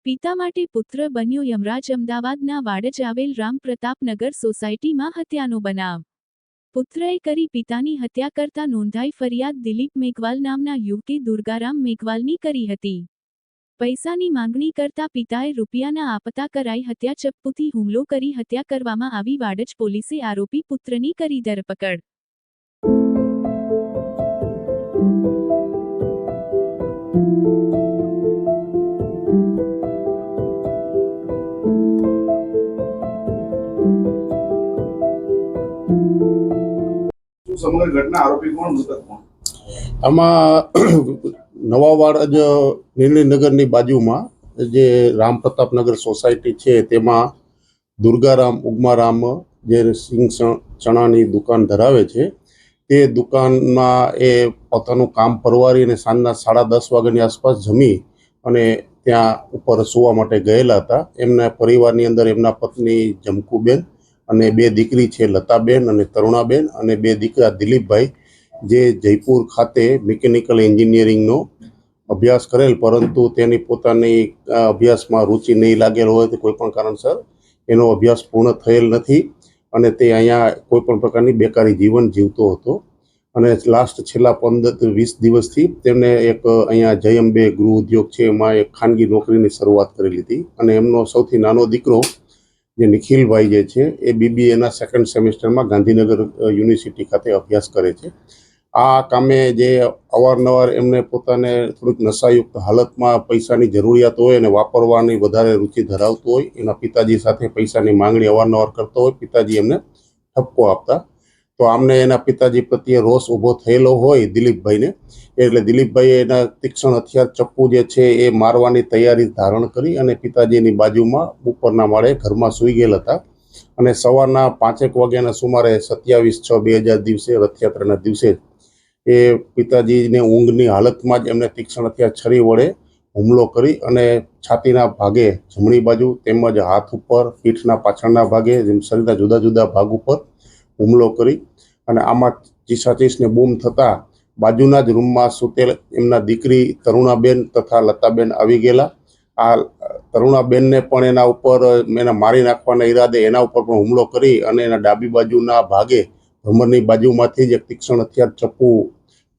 પિતા માટે પુત્ર બન્યો યમરાજ। અમદાવાદના વાડજ આવેલ રામપ્રતાપનગર સોસાયટીમાં હત્યાનો બનાવ। પુત્રએ કરી પિતાની હત્યા કરતા નોંધાઈ ફરિયાદ। દિલીપ મેઘવાલ નામના યુવકે દુર્ગારામ મેઘવાલની કરી હતી। પૈસાની માંગણી કરતા પિતાએ રૂપિયા ન આપતા કરાઈ હત્યા। ચપ્પુથી હુમલો કરી હત્યા કરવામાં આવી। વાડજ પોલીસે આરોપી પુત્રની કરી ધરપકડ। સમગ્ર ઘટના આરોપી કોણ, મૃતક કોણ? આમાં નવાવાડ નિર્ણયનગરની બાજુમાં જે રામપ્રતાપનગર સોસાયટી છે તેમાં દુર્ગારામ ઉગમારામ જે સિંગ ચણાની દુકાન ધરાવે છે તે દુકાનમાં એ પોતાનું કામ પરવારીને સાંજના 10:30 વાગ્યાની આસપાસ જમી અને ત્યાં ઉપર સુવા માટે ગયેલા હતા। એમના પરિવારની અંદર એમના પત્ની જમકુબેન અને 2 દીકરી છે, લતાબેન અને તરુણાબેન, અને 2 દીકરા દિલીપભાઈ, જે જયપુર ખાતે મિકેનિકલ એન્જિનિયરિંગનો અભ્યાસ કરેલ, પરંતુ તેની પોતાની અભ્યાસમાં રુચિ નહીં લાગેલ હોય તો કોઈ પણ કારણસર એનો અભ્યાસ પૂર્ણ થયેલ નથી અને તે અહીંયા કોઈ પણ પ્રકારની બેકારી જીવન જીવતો હતો। અને છેલ્લા 15-20 દિવસથી તેમને એક અહીંયા જય અંબે ગૃહ ઉદ્યોગ છે એમાં એક ખાનગી નોકરીની શરૂઆત કરેલી હતી અને એમનો સૌથી નાનો દીકરો જે નિખિલભાઈ જે છે એ BBAના 2nd સેમેસ્ટરમાં ગાંધીનગર યુનિવર્સિટી ખાતે અભ્યાસ કરે છે। આ કામે જે અવારનવાર એમને પોતાને થોડીક નશાયુક્ત હાલતમાં પૈસાની જરૂરિયાત હોય અને વાપરવાની વધારે રુચિ ધરાવતો હોય, એના પિતાજી સાથે પૈસાની માંગણી અવારનવાર કરતો હોય, પિતાજી એમને ઠપકો આપતા, તો આમને એના પિતાજી પ્રત્યે રોષ ઊભો થયેલો હોય દિલીપભાઈને, એટલે દિલીપભાઈએ એના તીક્ષ્ણ હથિયાર ચપ્પુ જે છે એ મારવાની તૈયારી ધારણ કરી અને પિતાજીની બાજુમાં ઉપરના માળે ઘરમાં સૂઈ ગયેલ હતા અને સવારના 5 વાગ્યાના સુમારે 27/6/2000 દિવસે રથયાત્રાના દિવસે એ પિતાજીને ઊંઘની હાલતમાં જ એમને તીક્ષ્ણ હથિયાર છરી વડે હુમલો કરી અને છાતીના ભાગે જમણી બાજુ તેમજ હાથ ઉપર, પીઠના પાછળના ભાગે, શરીરના જુદા જુદા ભાગ ઉપર હુમલો કરી અને આમાં ચીસાચીસને બૂમ થતાં બાજુના જ રૂમમાં સૂતેલ એમના દીકરી તરુણાબેન તથા લતાબેન આવી ગયેલા। આ તરુણાબેનને પણ એના ઉપર એના મારી નાખવાના ઈરાદે એના ઉપર પણ હુમલો કરી અને એના ડાબી બાજુના ભાગે ભમરની બાજુમાંથી જ એક તીક્ષ્ણ હથિયાર ચપ્પુ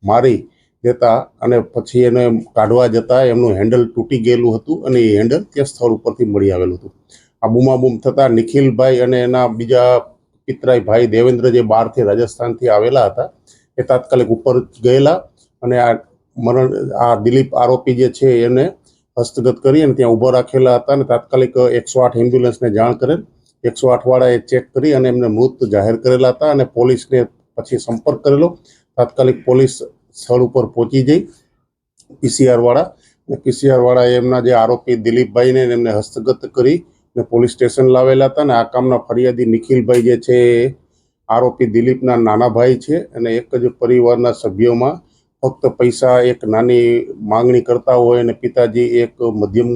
મારી દેતા અને પછી એને કાઢવા જતા એમનું હેન્ડલ તૂટી ગયેલું હતું અને એ હેન્ડલ ત્યાં સ્થળ ઉપરથી મળી આવેલું હતું। આ બૂમાબૂમ થતાં નિખિલભાઈ અને એના બીજા પિતરાઈ ભાઈ દેવેન્દ્ર, જે બહારથી રાજસ્થાનથી આવેલા હતા, એ તાત્કાલિક ઉપર ગયેલા અને આ દિલીપ આરોપી જે છે એને હસ્તગત કરી અને ત્યાં ઊભો રાખેલા હતા અને તાત્કાલિક 108 એમ્બ્યુલન્સને જાણ કરેલ। 108 વાળાએ ચેક કરી અને એમને મૃત જાહેર કરેલા હતા અને પોલીસને પછી સંપર્ક કરેલો। તાત્કાલિક પોલીસ સ્થળ ઉપર પહોંચી જઈ PCR વાળાએ એમના જે આરોપી દિલીપભાઈને એમને હસ્તગત કરી ને પોલીસ સ્ટેશન લાવેલા હતા અને આ કામના ફરિયાદી નિખિલભાઈ જે છે એ આરોપી દિલીપના નાના ભાઈ છે અને એક જ પરિવારના સભ્યોમાં ફક્ત પૈસા એક નાની માંગણી કરતા હોય અને પિતાજી એક મધ્યમ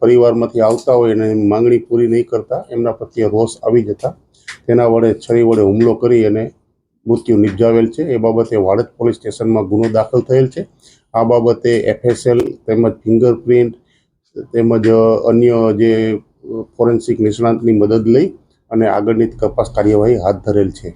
પરિવારમાંથી આવતા હોય અને માંગણી પૂરી નહીં કરતા એમના પ્રત્યે રોષ આવી જતા તેના વડે છરી વડે હુમલો કરી અને મૃત્યુ નિપજાવેલ છે। એ બાબતે વાડજ પોલીસ સ્ટેશનમાં ગુનો દાખલ થયેલ છે। આ બાબતે FSL તેમજ ફિંગરપ્રિન્ટ તેમજ અન્ય જે ફોરેન્સિક નિષ્ણાંતની મદદ લઈ અને આગળની તપાસ કાર્યવાહી હાથ ધરેલ છે।